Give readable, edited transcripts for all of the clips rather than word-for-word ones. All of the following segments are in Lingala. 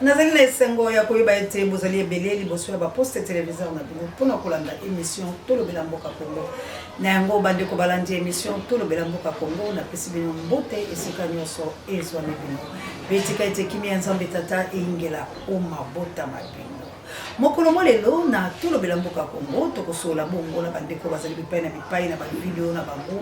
Nazali na esengo ya koyeba ete bozali ebele liboso ya baposte téléviseur na bino mpona kolanda émission tolobela mboka Congo na yango bandeko balandi émission tolobela mboka Congo napesi bino mbote esika nyonso ezwami bino mpe etika ete kimia ya nzambe tata eyingela omabota mabino mokolo mo lelo na tolobela mboka Congo tokosola bongo na bandeko bazali bipai na bavideo na bango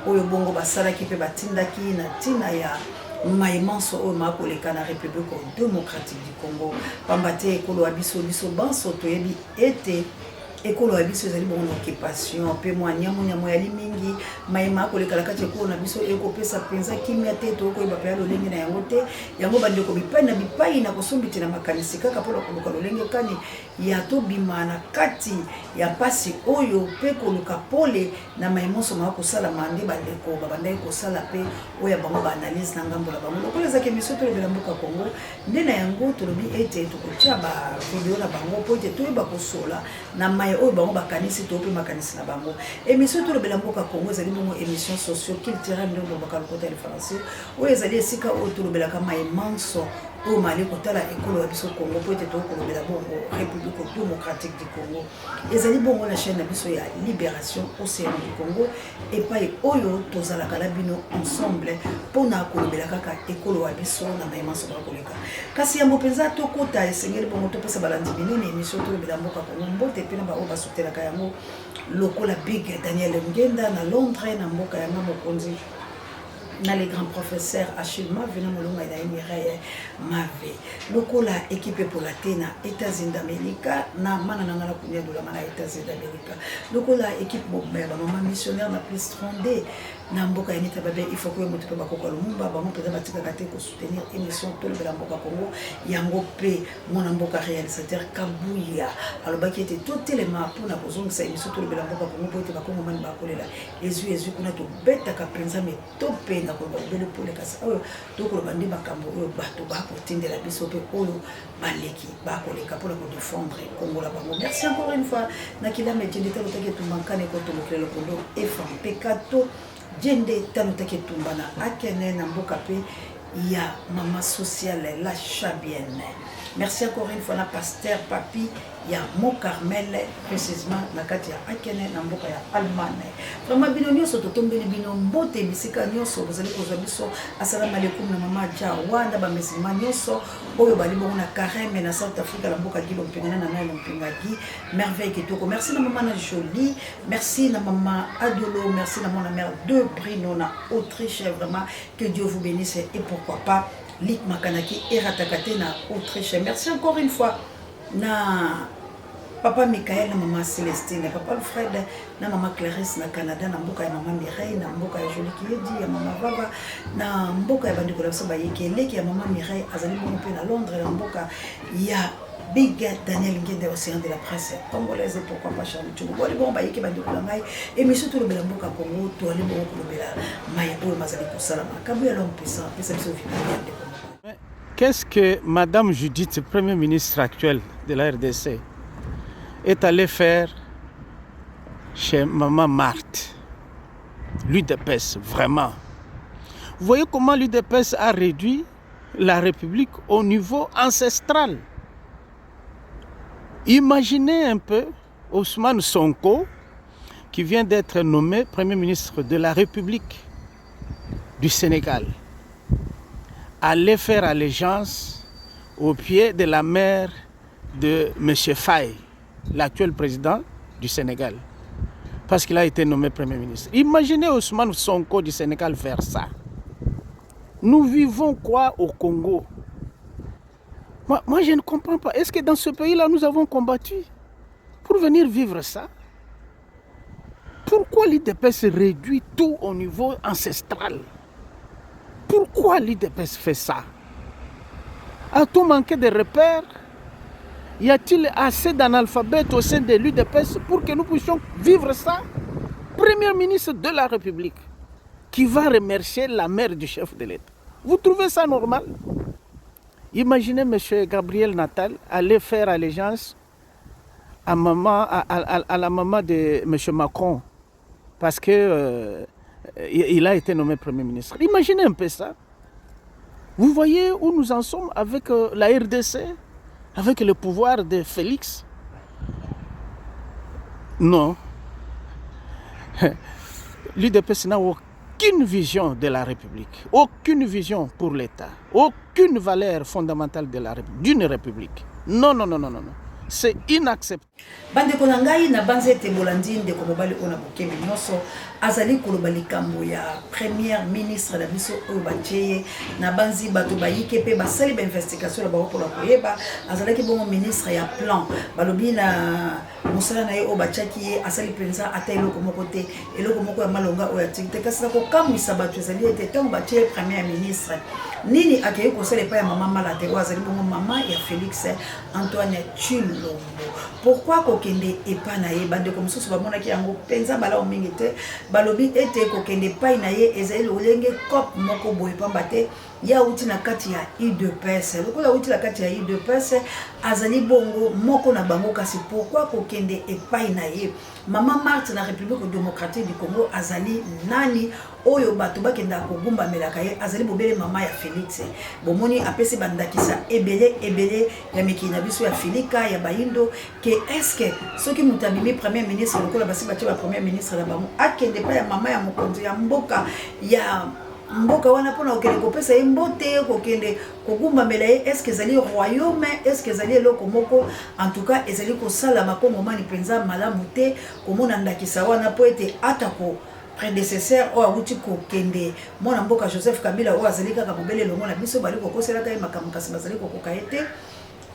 oyo bongo basalaki mpe batindaki na ntina ya maimanso oyo makoleka na République démocratique du Congo pambate ekolo ya biso banso toyebi ete ekolo ya biso ezali bongo occupation mpe mwa nyamo yali mingi maima akoleka na kati ekolo na biso ekopesa mpenza kimia te tokoyeba mpe ya lolenge na yango te yango bandeko bipai na kosombiti na makanisi kaka mpona koluka lolenge kani ya tobima na kati ya mpasi oyo mpe koluka pole na maimonso maa kosala mande bandeko babandaki kosala mpe oyo bango baanalyse na ngambo na bango lokola ezaki emission tolobela mboka Congo nde na yango tolobi ete tokotia bavideo na bango mpo ete toyeba kosola na mai oyo bango bakanisi to mpe makanisi na bango émission tolobela mboka Congo ezali bongo émission socio-culturelle ndenge bobaka lokota ya français oyo ezali esika oyo tolobelaka maimanso oyo mali kotala ekolo ya biso Congo mpo ete tokolobela bongo République démocratique du Congo ezali bongo na chaîne na biso ya Libération Océan du Congo epai oyo tozalaka na bino ensemble mpona kolobela kaka ekolo ya biso na maimanso bakoleka kasi yango mpenza tokota esengeli bongo topesa balandi bino na émission tolobela mboka Congo mbote mpe na baoyo basotelaka yango lokola Big Daniel Ngenda na Londres na mboka yanga mokonzi na les grands professeurs Achille Mave na molonga ina Mireille Mave lokola équipe pour la tena États-Unis d'Amérique na mana na ngala kunya dola mana États-Unis d'Amérique lokola équipe bomba ba maman missionnaire na plus 32 na mboka ya nita babe il faut que moto pe bakoka lumumba ba mpeza batika kate ko soutenir émission tolobela mboka Congo yango pe mona mboka réalisateur Kabuya alobaki ete totelema pona kozongisa émission tolobela mboka Congo po ete bakongo mani bakolela ezu kuna to beta ka prenza me tope na ko bele pole kasa oyo tokoloba ndi makambo oyo bato bakotindela biso pe oyo baleki bakoleka pona ko défendre Congo la bango merci encore une fois na kila métier talo take tumankane ko tomokelo kondo FMP kato jende talo take tumbana akene na mboka pe ya mama sociale la chabienne merci encore une fois na pasteur papi ya Mo Carmel précisément na kati ya akene na mboka ya Allemagne vraiment bino nyonso totombeli bino mbote bisika nyonso bozali kozwa biso assalamu alaikum na mama Jawanda ba musulma nyonso oyo bali bongo na Carême na South Africa la mboka Gilo mpingana na nayo mpingaki merveille kitoko merci na mama na Jolie merci na mama Adolo merci na mon mère de Brino na Autriche vraiment que Dieu vous bénisse et pourquoi pas Lik Makanaki Eratakate na Autriche merci encore une fois na papa Michael na mama Célestine papa Alfred na mama Clarisse na Canada na mboka ya mama Mireille na mboka ya Jolie Kiedi ya mama Baba na mboka ya bandiko la biso bayekeleki ya mama Mireille azali bongo pe na Londres na mboka ya Big Daniel Ngende Océan de la presse congolaise pourquoi pas Charles Tchoubo boli bon bayeki bandiko la ngai émission tolobela mboka Congo to ali bongo kolobela maya oyo mazali kosalama kabu ya l'homme puissant pesa biso vivre. Qu'est-ce que Madame Judith, Premier ministre actuel de la RDC, est allée faire chez Maman Marthe, l'UDPS, vraiment? Vous voyez comment l'UDPS a réduit la République au niveau ancestral. Imaginez un peu Ousmane Sonko, qui vient d'être nommé Premier ministre de la République du Sénégal, aller faire allégeance au pied de la mère de M. Faye, l'actuel président du Sénégal, parce qu'il a été nommé Premier ministre. Imaginez Ousmane Sonko du Sénégal faire ça. Nous vivons quoi au Congo? Moi, je ne comprends pas. Est-ce que dans ce pays-là, nous avons combattu pour venir vivre ça? Pourquoi l'IDPS réduit tout au niveau ancestral? Pourquoi l'IDPS fait ça? A-t-on manqué de repères? Y a-t-il assez d'analphabètes au sein de l'UDPS pour que nous puissions vivre ça? Premier ministre de la République qui va remercier la mère du chef de l'État. Vous trouvez ça normal? Imaginez M. Gabriel Natal aller faire allégeance à la maman de M. Macron parce que il a été nommé Premier ministre. Imaginez un peu ça. Vous voyez où nous en sommes avec la RDC, avec le pouvoir de Félix? Non. L'UDPS n'a aucune vision de la République, aucune vision pour l'État, aucune valeur fondamentale de d'une République. Non, non, non, non, non, non. C'est inacceptable. Bandeko na ngai na banze ete bolandi ndeko mobali ona bokemi nyonso azali koloba likambo ya première ministre na biso oyo batie na banzi bato bayike pe basali ba investigation na bango mpona koyeba azalaki bongo ministre ya plan balobi na mosala na ye oyo batiaki ye asali mpenza ata eloko moko te eloko moko ya malonga oyo atiki te kasi na kokamwisa bato ezali ete ntango batie ye première ministre nini akei kosala epai ya mama malade oyo azali bongo mama ya Félix Antoine Tshilombo. Pourquoi kokende epa na ye bandeko mosusu bamonaki yango mpenza balao mingi te balobi ete kokende epai na ye ezali lolenge cop moko boye pamba te ya uti na kati ya UDPS lokola uti na kati ya UDPS azali bongo moko na bango kasi pourquoi kokende epai na ye Mama Marthe na République démocratique du Congo azali nani oyo bato bakenda kogumba melaka ye azali bobele mama ya Félix bomoni apesi bandakisa ebele ya mikili na biso ya Filika ya Bayindo ke est-ce soki mutabimi premier ministre lokola basi batie ba premier ministre na bango akende pa ya mama ya mokonzi ya mboka ya mboka wana pona okende kopesa ye mbote kokende kogumba mela ye est-ce que ezali royaume est-ce que ezali eloko moko en tout cas ezali kosala makongo mani penza malamu te komona ndakisa wana po ete atako prédécesseur o awuti kokende mwana mboka Joseph Kabila o azali kaka mobele longo na biso bali kokoselaka ye makambo kasi bazali kokoka ye te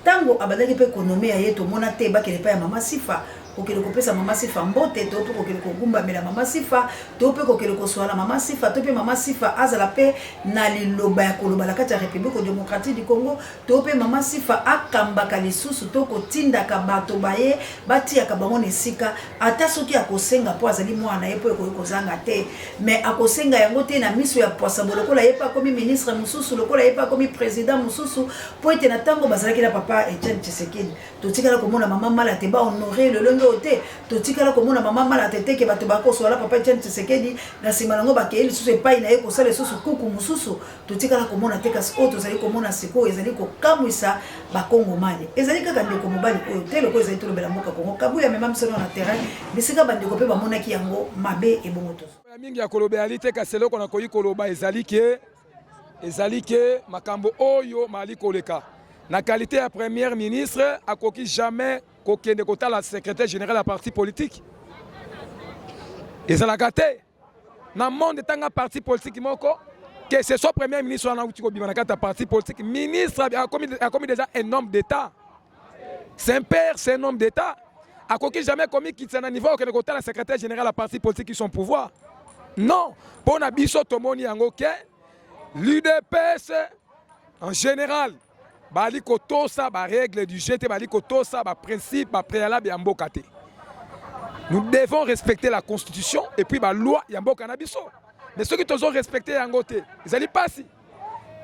tango abandaki pe konome ya ye tomona te bakende pa ya mama Sifa kokele kopesa mama Sifa mbote to pe kokele kogumba mela mama Sifa to pe kokele koswala mama Sifa to pe mama Sifa azala pe na liloba ya koloba la kati ya République démocratique du Congo to pe mama Sifa akambaka lisusu to kotindaka bato baye batiaka bango nesika ata soki akosenga po azali mwana ye po ekozanga te mais akosenga yango te na miso ya posa lokola ye pa komi ministre mususu lokola ye pa komi président mususu po ete na tango bazalaki na papa Etienne Tshisekedi totikala komona mama Malate ba honorer le longo te totikala komona mama Malate te ke bato bakoswala papa Etienne Tshisekedi na sima nango bakei lisusu epai na ye kosala lisusu kuku mususu totikala komona te kasi oyo tozali komona siko ezali kokamwisa bakongomani ezali kaka ndeko mobali oyo te loko ezali tolobela mboka Kongo Kabuya mema misono na terrain bisika bandeko pe bamonaki yango mabe ebongo to mingi ya koloba ali te kasi eloko na koyi koloba ezali ke makambo oyo mali koleka na qualité ya premier ministre akoki jamais kokende kotala secrétaire général ya parti politique ezalaka te na monde tanga parti politique moko que ce soit premier ministre wana uti kobima na kati ya parti politique ministre a commis déjà un homme d'état c'est un père c'est un homme d'état akoki jamais commis kitsa na niveau okende kotala secrétaire général ya parti politique qui sont pouvoir non pona biso tomoni yango ke l'UDPS en général bali kotosa ba règle du jeu te bali kotosa ba principe ba préalable ya mboka te. Nous devons respecter la constitution et puis ba loi ya mboka na biso. Mais ceux qui tozo respecter yango te, ezali pasi.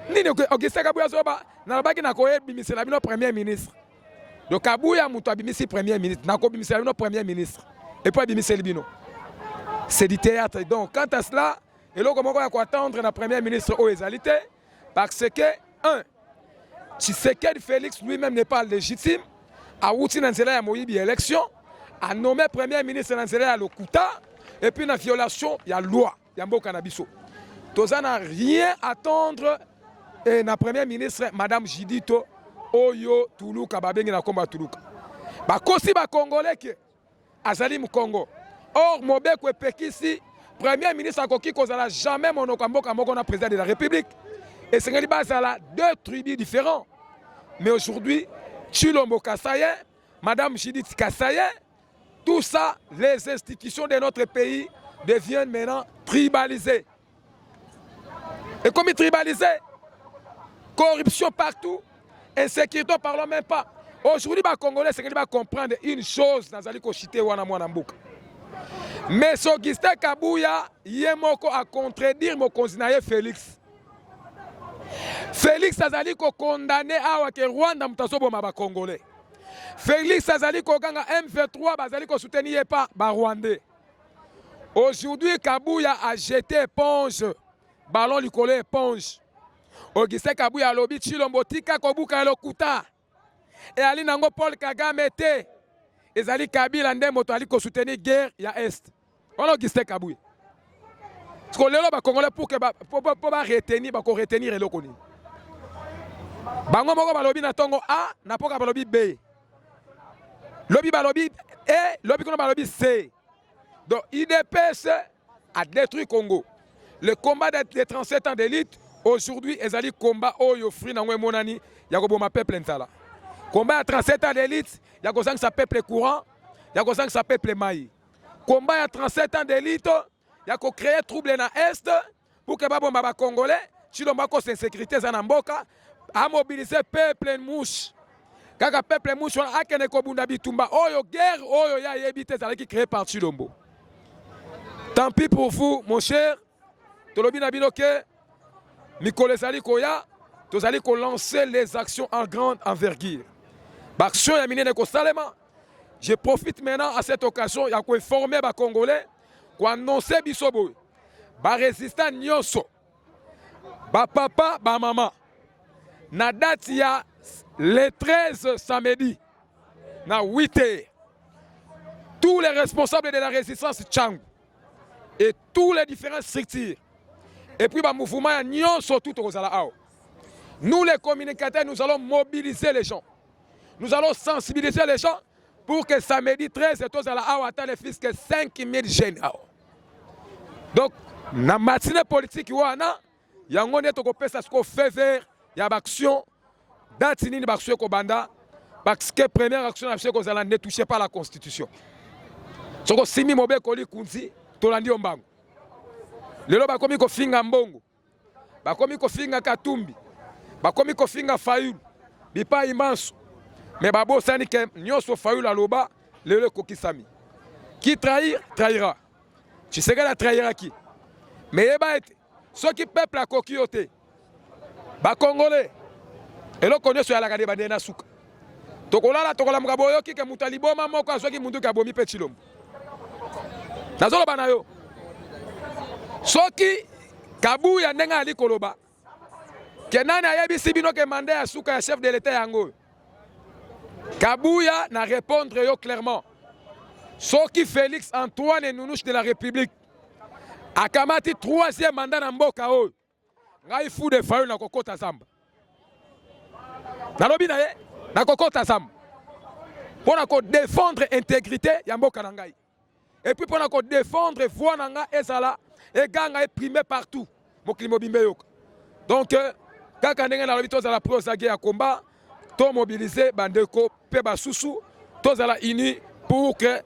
Nini Augustin Kabuya zoba na baki na koye bimisela bino premier ministre. Donc Kabuya muto abimisi premier ministre, na ko bimisela bino premier ministre. Et puis abimisela bino. C'est du théâtre. Donc quant à cela, eloko moko ya ko attendre na premier ministre o ezali te parce que un Tshisekedi Félix lui-même n'est pas légitime. A outi nanzela ya moyibi élection, a nommé premier ministre nanzela ya lokuta et puis na violation ya loi ya mboka na biso. Toza na rien attendre et na premier ministre madame Jidito Oyo Tuluka babengi na komba Tuluka. Ba kosi ba congolais ke azali mu Congo. Or mobeko epekisi premier ministre akoki kozala jamais monoko mboka moko na président de la République. Et c'est deux tribus différents. Mais aujourd'hui, Tshilombo Kassaye, Madame Judith Kassaye, tout ça, les institutions de notre pays deviennent maintenant tribalisées. Et comme tribalisées, corruption partout, insécurité, ne parlons même pas. Aujourd'hui, les Congolais, c'est qu'ils vont comprendre une chose dans Zaliko Chité ou Anamouanambouk. Mais Augustin Kabuya, Yemoko a contredire mon consinaye Félix. Félix azali ko condamné awa ke Rwanda mutasobo ma ba Congolais. Félix azali ko ganga M23 bazali ko soutenir pas ba Rwandais. Aujourd'hui Kabuya a jeté éponge, ballon likolo éponge. Augustin Kabuya alobi Tshilombo tika kobuka lokuta. Et ali nango Paul Kagame te. Ezali Kabila nde moto ali ko soutenir guerre ya Est. Voilà Augustin Kabuya. Parce que lelo ba Congolais pour que ba retenir ba ko retenir eloko ni. Bango moko balobi na tongo A na poka balobi B. Lobi balobi E, lobi kono balobi C. Donc IDPS a détruit Congo. Le combat des 37 ans d'élite aujourd'hui ezali combat oyo free na ngwe monani ya ko boma peuple ntala. Combat à 37 ans d'élite, il y a que ça peuple courant, il y a que ça peuple maï. Combat à 37 ans d'élite, il y a que créer trouble dans l'Est pour que les Congolais, si l'on a une sécurité dans Mboka, à mobiliser peuple mouche. Quand le peuple mouche, on a qu'un kobunda bitumba, oyo guerre, oyo ya yebite qui créé par Chilombo. Tant pis pour vous, mon cher, tolobi na bino ke Mikole Zali Koya, tu allez lancer les actions en grande envergure. L'action est minée de Salema. Je profite maintenant à cette occasion pour informer les Congolais, pour annoncer Bisobo, les résistants Nyonso, les papa, les maman. Na date il y a le 13 samedi, na 8h. Tous les responsables de la résistance Tchang et tous les différentes structures. Et puis le mouvement Nyonso tout au Zalaao. Nous les communicateurs, nous allons mobiliser les gens. Nous allons sensibiliser les gens pour que samedi 13 et tous à la Awa atteignent les fils que 5000 jeunes. Donc, dans la matinée politique, il y a un fait vert, il y a une action, il y a action parce que la première action, c'est que vous ne touchez pas la Constitution. Si vous avez un peu de kunzi, vous avez un peu de lelo bakomi ko finga mbongo bakomi ko finga katumbi bakomi ko finga fayulu bipa imanso mais babosani ke nyonso fayulu aloba lelo kokisami qui trahir trahira Tshisekedi trahira qui mais eba ete soki peuple akokiote ba congolais eloko nyonso ya lakade bande na suka tokolala tokolamuka boyoki ke mutaliboma moko asoki mundu ka bomi pe Tshilombo nazoloba na yo soki Kabuya ndenga ali koloba kenani ayebisi bino ke manda ya suka ya chef de l'état yango Kabuya na répondre yo clairement soki Félix Antoine Nounouche de la République akamati 3e mandat na mboka oyo ngai fu de fayu na kokota zamba nalobi na ye na kokota zamba pona ko défendre intégrité ya mboka na ngai et puis pona ko défendre voix na nga ezala et ganga est primé partout. Donc, quand on est dans la prosage à combat, tout mobiliser, bandeko, peba susu, tous à la ini pour que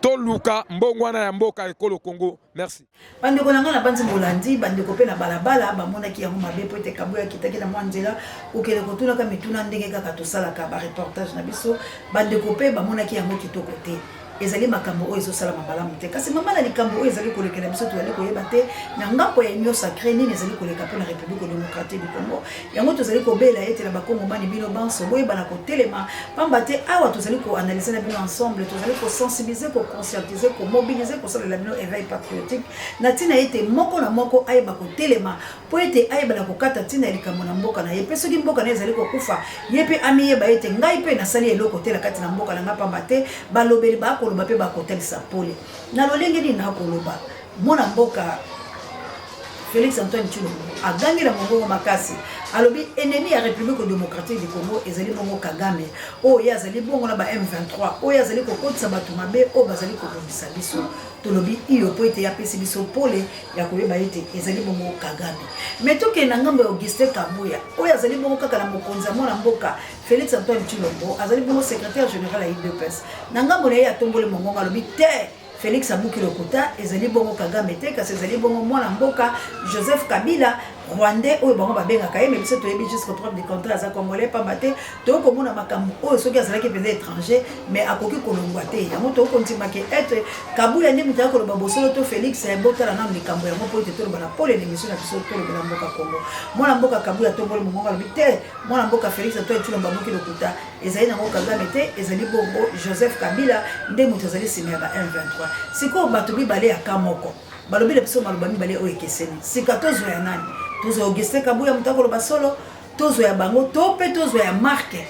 tout luka mbongwana ya mboka ekolo Congo. Merci. Bandeko nanga na banzi molandi, bandeko pe na balabala, ba mona ki yango mabe po ete Kabuya kitaki na mwanzela, okele kotuna ka mituna ndenge kaka tosala ka ba reportage na biso, bandeko pe ba mona ki yango kitoko te. Ezali makambo oyo ezosala mabalamu te kasi mama na likambo oyo ezali kolekela biso toyali koyeba te na ngambo ya union sacrée nini ezali koleka mpo na république démocratique du Congo yango tozali kobela ete na bakongomani bino banso boyeba na kotelema pamba te awa tozali koanalyse na bino ensemble tozali kosensibiliser koconscientiser komobiliser kosalela bino éveil patriotique na ntina ete moko na moko ayeba kotelema mpo ete ayeba na kokata ntina ya likambo na mboka na ye mpe soki mboka na ye ezali kokufa ye mpe amiyeba ete ngai mpe nasali eloko te na kati na mboka na nga pamba te balobeli bako koloba pe bakotelisa pole na lolenge ni na koloba mona mboka Félix Antoine Tshilombo agangi la mongo makasi alobi ennemi ya République démocratique du Congo ezali bongo Kagame o ya zali bongo na ba M23 o ya zali kokotisa bato mabe o bazali kokobisa biso tolobi iyo po ete ya pesi biso pole ya koyeba ete ezali bongo Kagame mais toke na ngambo ya Augustin Kabuya o ya zali bongo kaka na mokonza mona mboka Félix Antoine Tshilombo azali bongo secrétaire général ya UDPS na ngambo na ye atombole mongonga alobi te Félix Abuki Lokuta ezali bongo Kagame te kasi ezali bongo mwana mboka Joseph Kabila Rwandais oyo bango babengaka ye mais biso toyebi jusqu'au preuve du contrat aza congolais pamba te tokomona makambo oyo soki azalaki mpenza étranger mais akoki kolongwa te yango tokondimaki ete Kabuya nde moto akoloba bosolo to Félix botala na likambo yango po ete toloba na pole l'émission na biso tolobela mboka Congo mwana mboka Kabuya tomboli mongongo alobi te mwana mboka Félix Antoine Tshilombo Abuki Lokuta ezali nango Kagame te ezali bongo Joseph Kabila nde moto azali nsima ya ba M23 sikoyo bato mibale ya ka moko balobile biso maloba mibale oyo ekeseni sika tozwa ya nani tozo Augustin Kabuya mutako lo basolo tozo ya bango to pe tozo ya marque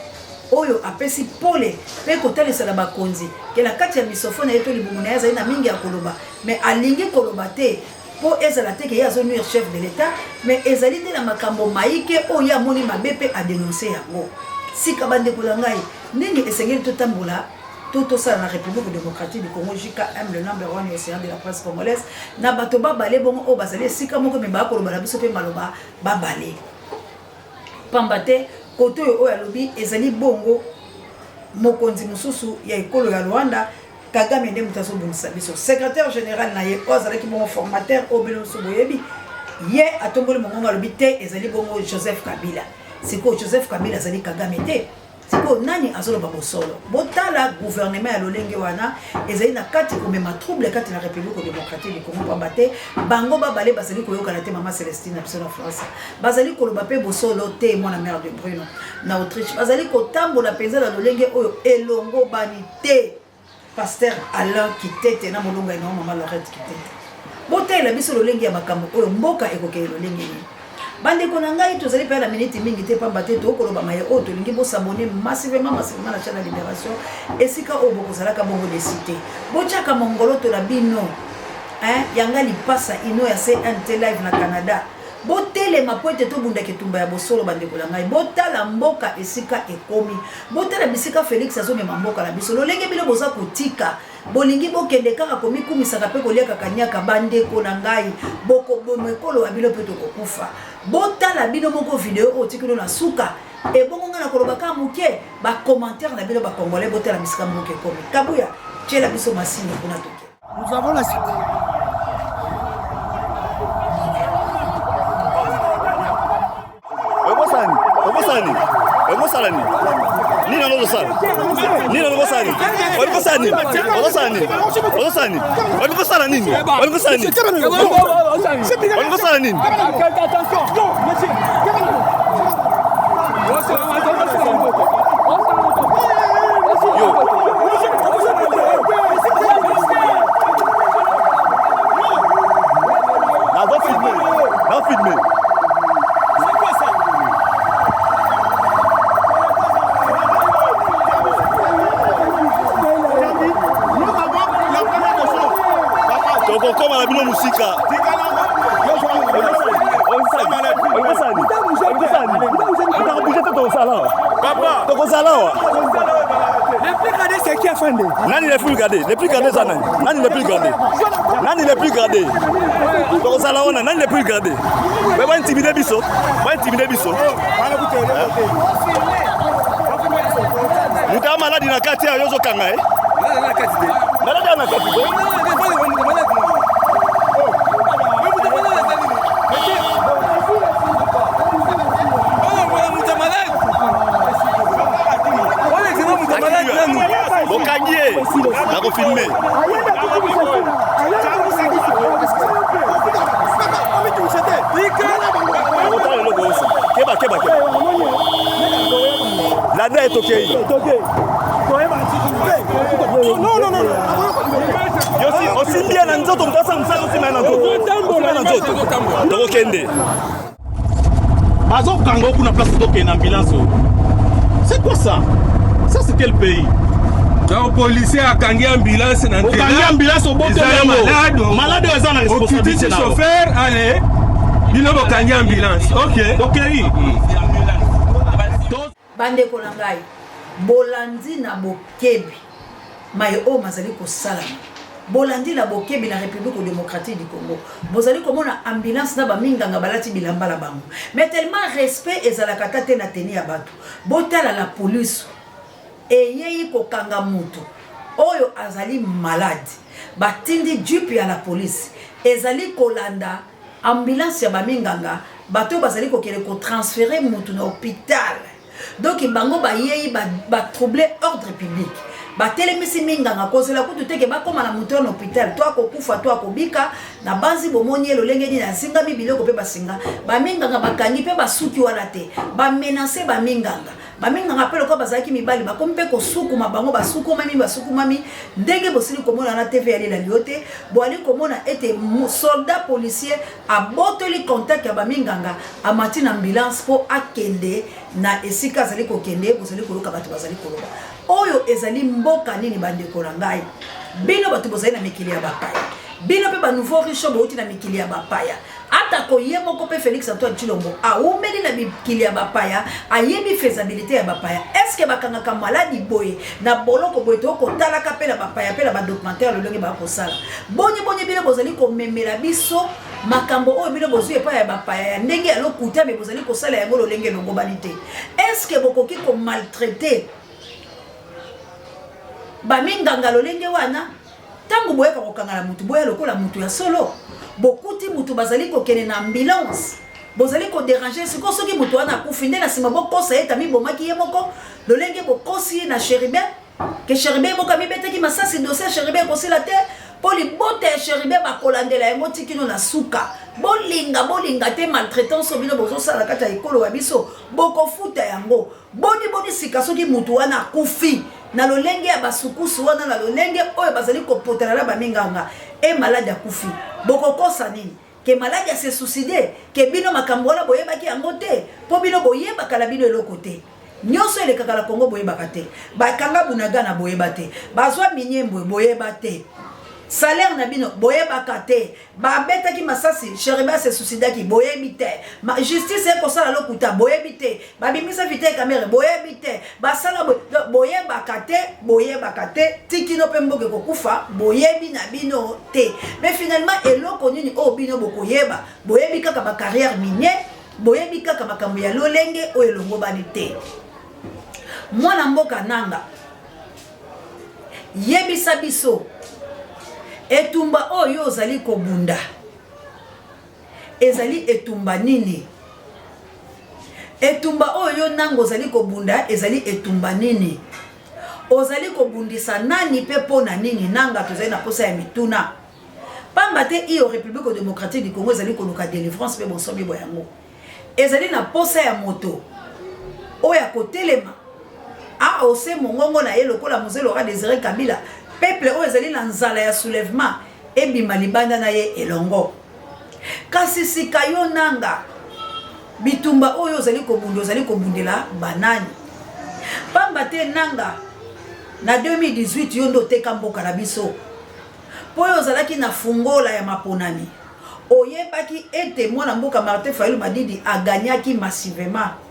oyo apesi pole pe kotalisa na bakonzi ke la kati ya misofone eto libumuna ya na mingi ya koloba mais alingi koloba te po ezala te ke ya zo nuire chef de l'état mais ezali te na makambo maike oyo ya moni mabepe a dénoncer yango sika bande kolangai ndenge esengeli totambola tout ça dans la République démocratique du Congo JKM le number 1 océan de la presse congolaise na bato babale bon o bazali sika moko me ba koloba na biso pe maloba babale pambate koto oyo alobi ezali bongo mokonzi mususu ya ekolo ya Rwanda Kagame nde mutaso bungisa biso secrétaire général na ye ozalaki bon formateur obelo soboyebi ye atomboli mongonga alobi te ezali bongo Joseph Kabila siko Joseph Kabila azali Kagame te siko nani azoloba bosolo botala gouvernement ya lolenge wana ezali na kati komema trouble kati na République démocratique du Congo pambate bango babale bazali koyokana te mama Célestine na biso na France bazali koloba pe bosolo te mwana mère de Bruno na Autriche bazali kotambola penza na lolenge oyo elongo bani te Pasteur Alain Kitete na molonga ina mama Lorette Kitete botela biso lolenge ya makambo oyo mboka ekokeye lolenge ni bande kona ngai tozali pa na minute mingi te pamba te to koloba maye o to lingi bo s'abonner massivement na chaîne Libération esika o boko zalaka bongo de cité bochaka mongolo to la bino yanga lipasa ino ya CNT live na Canada botele mapoete to bunda ketumba ya bosolo bande kona ngai botala mboka esika ekomi botala bisika Félix azomema mboka la biso lolenge bilo boza kotika bolingi bokende kaka komikumisaka pe koliaka kanyaka bande kona ngai boko bomekolo ya bilo pe to kokufa botala bino moko video o tikino na suka e bongo ngana koloba ka muke ba commentaire na bino ba congolais botala bisika muke komi Kabuya tshela biso masini kuna toke nous avons la cité Salani. Nina no Salani. Nina no Salani. Walipo Salani. Walipo Salani. Walipo Salani. Walipo Salani. Walipo Salani. Walipo Salani. Attention. Non, monsieur. Don't feed me. Comme à la bino musika. Papa. Les plus gradés, c'est qui a fait? Nani les plus gradés? Les plus gradés, ça nani? Nani les plus gradés? Nani les plus gradés? Donc ça là on a nani les plus gradés? Mais va intimider biso. Va intimider biso. Muta malade na kati ya yozo kanga malade na kati. Bokangie na kofilme keba la date est non aussi bien na nzoto mtasa msaka aussi na nzoto tokende bazo kango kuna place toke na ambulance. C'est quoi ça? Ça c'est quel pays? Donc policier a kangi ambulance na nzela. Kangi ambulance au boto malade. Malade eza na responsabilité na chauffeur allez. Bino bo kangi ambulance. OK. Bande ko ngai. Bolandi na bokebi. Maye o mazali ko salama. Bolandi na bokebi na République démocratique du Congo. Bozali komona ambulance na ba minganga balati bilamba la bango. Mais tellement respect ezalaka te na teni ya bato. Botala la police. Eyei kokanga mutu oyo azali malade batindi jupe ya la police ezali kolanda ambulance ya baminganga bato bazali kokele ko transférer mutu na hôpital donc bango bayei ba troubler ordre public batelemisi minganga kozela kutu teke bakoma na mutu na hôpital to akokufa to akobika na banzi bomoni elolenge ni na singa bibiloko pe basinga baminganga bakangi pe basuki wana te ba menacer baminganga baminga rappel ko bazaki mibali bakompe ko sukuma bango basukumami ndenge bosili komona na TV ali la liote bo ali komona ete soldat policier abotoli contact ya baminganga amati na ambulance po akende na esika zali ko kende bosali koluka bato bazali koloba oyo ezali mboka nini bandeko na ngai bino bato bozali na mikili ya bapaya bino pe ba nouveau riche bouti na mikili ya bapaya ata ko yemo ko pe Félix Antoine Tshilombo aumeli na mikili ya bapaya ayebi faisabilité ya bapaya est-ce que bakanga ka maladi boye na boloko boye to ko talaka pe na bapaya pe na ba documentaire le longi ba ko sala bonye bino bozali ko memela biso makambo oyo bino bozwi epa ya bapaya ya ndenge ya lokuta me bozali ko sala yango lolenge longo balite est-ce que bokoki ko maltraiter baminganga lolenge wana tangu boyeka kokangala mutu boya lokola mutu ya solo bokuti mutu bazali kokene na ambulance bozali ko déranger siko soki mutu wana kufinde na sima bokosa eta mibomaki ye moko lolenge bokosi na Chéribin ke Chéribin boka mibetaki masasi dossier Chéribin kosila te poli bote Chéribin bakolandela yango tikino na suka bolinga te maltraitance bino bozo sala kata ekolo wa biso boko futa yango boni sika soki mutu wana kufi na lolenge ya basukusu wana na lolenge oyo bazali kopotela na baminganga e malade akufi bokokosa nini ke malade se suicide ke bino makambo wana boyebaki yango te po bino boyebaka la bino eloko te nyonso elekaka la Congo boyebaka te bakanga bunaga na boyeba te bazwa minyembo boyeba te salaire na bino boyebaka te babetaki masasi Chéribin se suicidaki boyebi te justice ekosala lokuta boyebi te babimisa vite kamere boyebi te basala boyebaka te tikino pe mboke kokufa boyebi na bino te mais finalement eloko nini o bino bokoyeba boyebi kaka ba carrière minier boyebi kaka makambo ya lolenge o elongo bani te mwana mboka nanga yebisa biso etumba oyo ozali kobunda ezali etumba nini etumba oyo nango ozali kobunda ezali etumba nini ozali kobundisa nani pe pona nini nanga tozali na posa ya mituna pamba te iyo République démocratique du Congo ezali koluka délivrance pe bonsomi boyango ezali na posa ya moto oyo akotelema a ose mongongo na ye lokola mozelo ra Désiré Kabila peuple oyo ezali na nzala ya soulèvement ebima libanda na ye elongo kasi sika yo nanga bitumba oyo ozali kobundela banani pamba te nanga na 2018 yo ndo teka mboka na biso po oyo ozalaki na fungola ya maponami oyebaki ete mwana mboka Martin Fayulu Madidi aganyaki massivement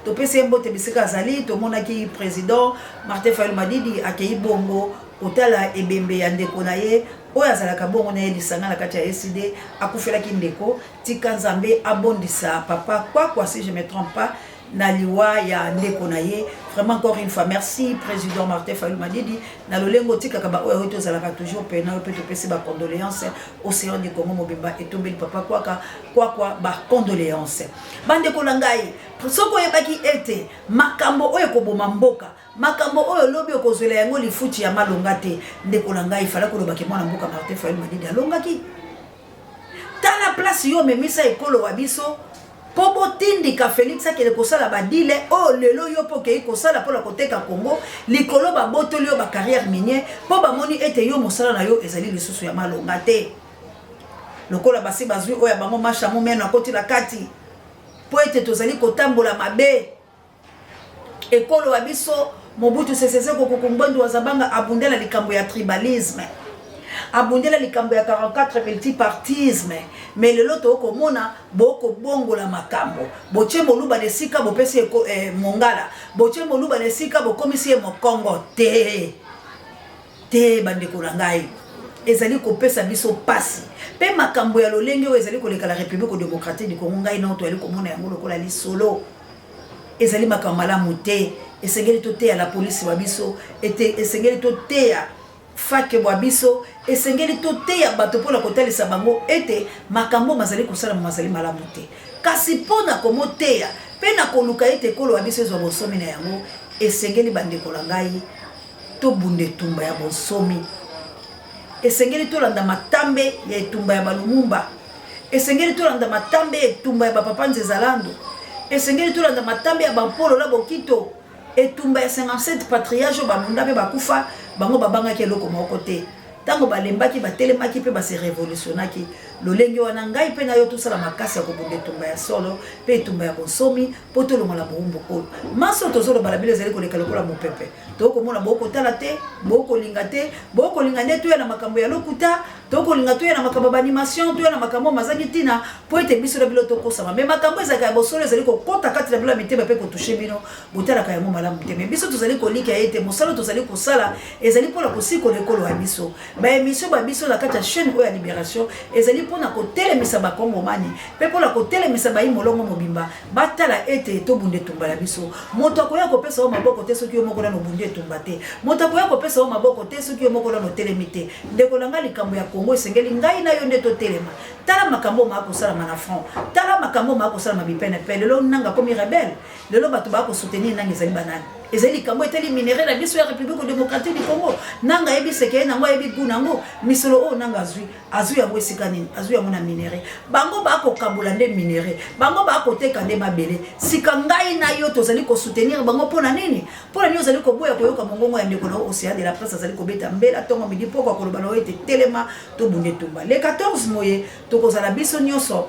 topesi mbote bisika azali tomonaki président Martin Fayulu Madidi akei bongo otala ebembe ya ndeko na ye oyo azalaka bongo na ye lisanga na kati ya SID akufelaki ndeko tika nzambe abondisa papa kwa si je me trompe pas na liwa ya ndeko na ye vraiment encore une fois merci président Martin Fayulu Madidi na lolengo tika kaba oyo tozalaka toujours pena pe topesi ba condoléances au Sénégal du Congo mobimba etombeli papa kwa ba condoléances bandeko na ngai soko yebaki ete makambo oyo koboma mboka makambo oyo lobi okozwela yango lifuti ya malonga te ndeko na ngai fala kolobaki mwana mboka Martin Fayulu Madidi alongaki tala place yo memisa ekolo wa biso po botindika Félix akele kosala badile o lelo yo po kei kosala po la koteka Congo likolo ba botoli yo ba carrière minier po ba moni ete yo mosala na yo ezali lisusu ya malonga te lokola basi bazwi oya bango masha momeno akoti la kati po ete tozali kotambola mabe ekolo wa biso Mobutu Sese Seko Kukumbwendu wazabanga abundela likambo ya tribalisme abundela likambo ya 44 multipartisme mais lelo to komona boko bongo la makambo boche moluba lesika bopesi mongala boche moluba lesika bokomisi mokongo te bandeko na ngai ezali kopesa biso pasi pe makambo ya lolenge o ezali koleka la République démocratique du Congo ngai na to ali komona yango lokola lisolo ezali makambo malamu te esengeli to te ya la police wa biso esengeli to te ya fake bwa biso esengeli to te ya bato pona kotalisa bango ete makambo mazali kosala mazali malamu te kasi pona komo te ya pe na koluka ete kolo wa biso ezwa bosomi na yango esengeli bandeko la ngai to bunde tumba ya bosomi esengeli to landa matambe ya tumba ya balumumba esengeli to landa matambe ya tumba ya bapapa Nzezalando esengeli tolanda matambe ya bampolo la bokito etumba ya 57 patriarche bamunda mpe bakufa bango babangaki eloko moko te ntango balembaki batelemaki mpe base révolutionnaki lolenge wana ngai mpe na yo tosala makasi ya kobunda etumba ya solo mpe etumba ya bonsomi mpo tolongola bowumbu oyo maso tozoloba bila ezali koleka lokola mopepe tokomona bokotala te bokolinga te bokolinga nde toya na makambo ya lokuta tokolinga toya na makambo ya baanimation toya na makambo mazangi ntina mpo ete biso na bilo tokosama me makambo ezalaka ya bosolo ezali kokota kati na bilo ya mitema mpe kotushe bino botalaka yango malamu te me biso tozali kolika ete mosala tozali kosala ezali mpona kosikola ekolo ya biso baémission babiso na kati ya chaîne oyo ya libération ezali mpona kotelemisa bakongomani mpe mpona kotelemisa bayi molongo mobimba batala ete tobunda etumba ya biso moto akoya kopesa yo maboko te soki yo moko nano obundi etumba te moto akoya kopesa yo maboko te soki yo moko nano otelemi te ndeko na ngai likambo ya kongo esengeli ngai na yo nde totelema tala makambo maa kosalama na front tala makambo maa kosalama bipenepe lelo nanga komi rebelle lelo bato baa kosoutenir nanga ezali banani ezali likambo etali minere na biso ya république démocratique du Congo nanga yebi sekeye nango yebi gu nango misolo oyo nanga azwi yango esika nini azwi yango na minere bango bakokabula nde minere bango bakoteka nde mabele sika ngai na yo tozali kosoutenir bango mpona nini mpona nini ozali koboya koyoka mongongo ya ndeko na océan de la presse azali kobeta mbela ntongo midi poko akoloba na oyo ete telema tobunda etumba le 14 moye tokozala biso nyonso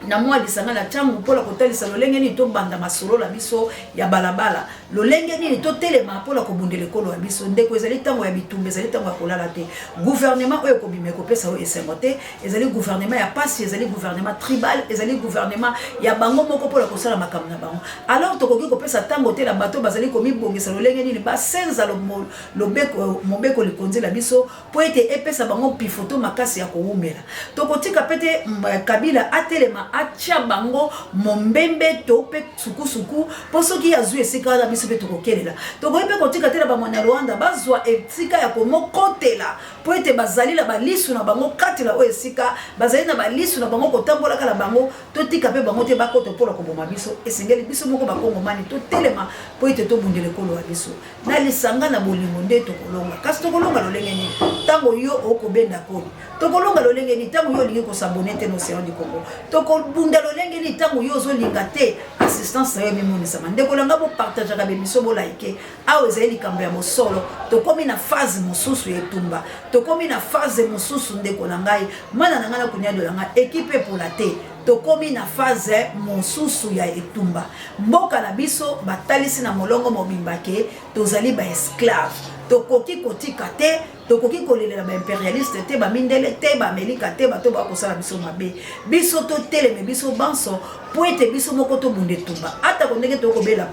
na mwa lisanga na changu pola kotalisa lolenge nini tobanda masolo la biso ya balabala lolenge nini totelema pola kobundela ekolo ya biso ndeko ezali tango ya bitumba ezali tango ya kolala te gouvernement oyo kobima ekopesa oyo esengo te ezali gouvernement ya pasi ezali gouvernement tribal ezali gouvernement ya bango moko pola kosala makambo na bango alors tokoki kopesa tango te na bato bazali komibongisa lolenge nini basenza mobeko likonzi la biso po ete epesa bango pifoto makasi ya kowumela tokotika pete Kabila atelema atia bango mombembe to pe sukusuku po soki azwi esika na biso pe tokokelela tokoyi pe kotika te na bamwana Rwanda bazwa esika ya komokotela po ete bazali na balisu na bango katela oyo esika bazali na balisu na bango kotambola kala bango totika pe bango te bakoto pola koboma biso esengeli biso moko bakongomani totelema po ete tobundela ekolo ya biso na lisanga na bolingo nde tokolonga kasi tokolonga lolenge nini ntango yo okobenda koli tokolonga lolenge nini ntango yo olingi kosabone te na océan du Congo tokobunda lolenge nini ntango yo ozolinga te assistance na yo mimonisama ndekolanga bopartageaka bemiso bolaike awa ezali likambo ya mosolo tokomi na phase mosusu ya etumba tokomi na phase mosusu ndeko na ngai mwana na ngai na kunyado na ngai ekipe epola te tokomi na phase mosusu ya etumba mboka na biso batalisi na molongo mobimba ke tozali baesclave tokoki kotika te tokoki kolelela baimpérialiste te bamindele te bamelika te bato bakosala biso mabe biso toteleme biso banso po ete biso moko tobunda etumba ata kondenge tokobela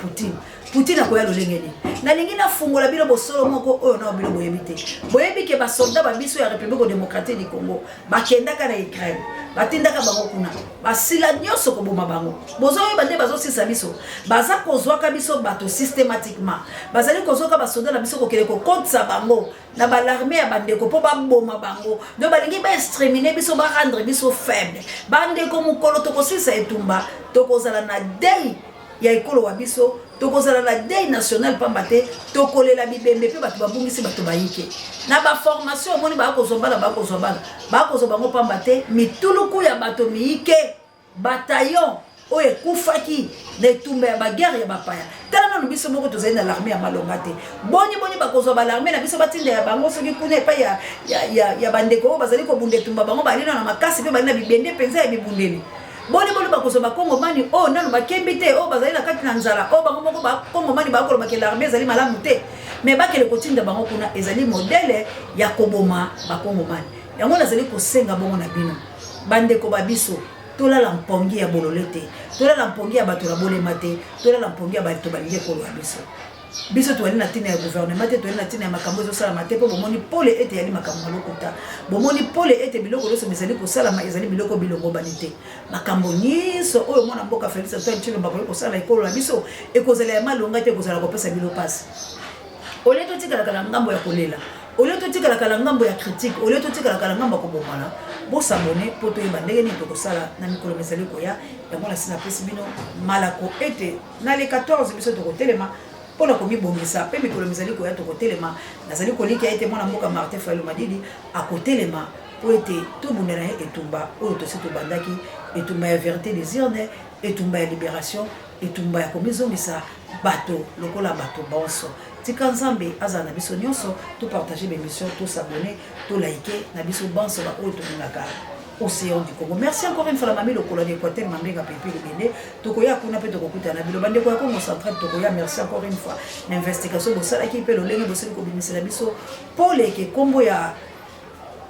Poutine akoya lolenge nini nalingi nafungola bino bosolo moko oyo na bino boyebi te boyebi ke basoldat babiso ya république démocratique du Congo bakendaka na Ukraine batindaka bango kuna basila nyonso koboma bango bozoyeba nde bazosisa biso baza kozwaka biso bato systématiquement bazali kozwaka basoldat na biso kokende kokotisa bango na balarmée ya bandeko mpo baboma bango do balingi baextrémine biso barendre biso faible bandeko mokolo tokosisa etumba tokozala na dei ya ekolo wa biso tokozala na dei national pamba te tokolela bibembe pe bato babungisi bato bayike na baformation omoni bakozobana bakozwa bango pamba te mituluku ya bato miyike bataillon oyo ekufaki na etumba ya baguerre ya bapaya tala nanu biso moko tozali na l'armée ya malonga te boni bakozwa balarmée na biso batinda ya bango soki kuna epai ya bandeko oyo bazali kobunda etumba bango balina na makasi mpe bali na bibende mpenza ya bibundeli boni bakozwa bakongomani oyo nanu bakembi te oyo bazali na kati na nzala oyo bango moko bakongomani bakolobake l'armée ezali malamu te me bakele kotinda bango kuna ezali modele ya koboma bakongomani yango nazali kosenga bongo na bino bandeko babiso tolala mpongi ya bolole te tolala mpongi ya bato na bolema te tolala mpongi ya bato balingi ekolo ya biso toali na ntina ya gouvernement te toali na ntina ya makambo ezosalama te mpo bomoni pole ete yali makambo na lokuta bomoni pole ete biloko nyonso ezali kosalama ezali biloko bilongobani te makambo nyonso oyo mwana mboka Félix Antoine Tshilombo bakoki kosala ekolo na biso ekozala ya malonga te ekozala kopesa bilo pasi olie totikalaka na ngambo ya kolela olie totikalaka na ngambo ya critique olie totikalaka na ngambo ya kobomana bosabone po toyeba ndenge nini tokosala na mikolo ezali koya yango na sina pesi bino malako ete na le 14 biso tokotelema mpona komibongisa mpe mikolo ezali koya tokotelema nazali kolika ete mwana mboka Martin Fayulu Madidi akotelema po ete tobundela ye etumba oyo tosi tobandaki etumba ya vérité désirne etumba ya libération etumba ya komizongisa bato lokola bato bonso tika nzambe aza na biso nyonso to partager l'émission to s'abonner to liker na biso bonso ba oyo tolingaka Océan du Congo. Merci encore une fois la mamie le colonel Équateur Mambenga Pepe le Béné tokoya kuna pe tokokuta na bilo bande ko Congo central tokoya merci encore une fois l'investigation bo sala ki pe lo lenge bo seli ko bimisela biso pole ke kombo ya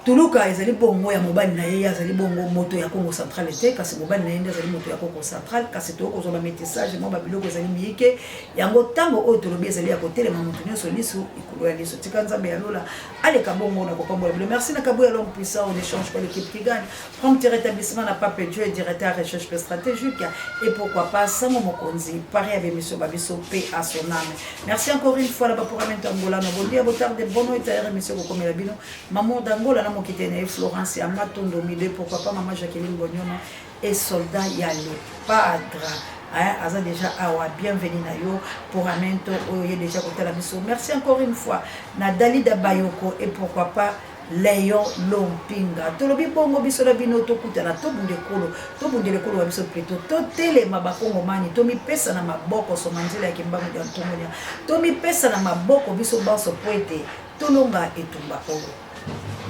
Tuluka ezali bongo ya mobali na ye azali bongo moto ya Congo central ete kasi mobali na ye azali moto ya Congo central kasi to ko zo ba métissage mo ba biloko ezali miyike yango tango oyo tolobi ezali ya kotelema moto nyonso lisu ikolo ya lisu tika nzambe ya lola aleka bongo na kokombola bilo merci na kabu ya l'homme puissant on échange pas l'équipe qui gagne prompt rétablissement na Pape Dieu directeur recherche stratégique et pourquoi pas Samo Mokonzi pari à l'émission Babiso paix à son âme merci encore une fois là pour amento Angola no bondi abotard de bono et émission comme la bino maman d'Angola na mokitene Florence ya Matondo Mide pourquoi pas maman Jacqueline Bonyona et soldat ya le padre Aza déjà awa bienvenue na yo pour amento oye déjà côté la mission merci encore une fois na Dalida Bayoko et pourquoi pas Léon Lompinga tolobi bongo biso la bino to kutana to bunde lekolo wa biso plutôt to tele mabakongo mani to mi pesa na maboko so manzela ya kimbangu ya ntongonya to mi pesa na maboko biso baso poete to longa etumba olo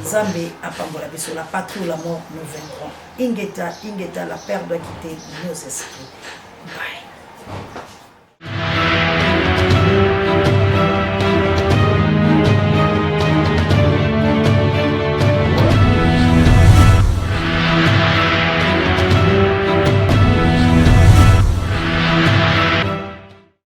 Zambé apambola biso la patrie ou la mort nous vaincrons ingeta la peur doit quitter nos esprits bye.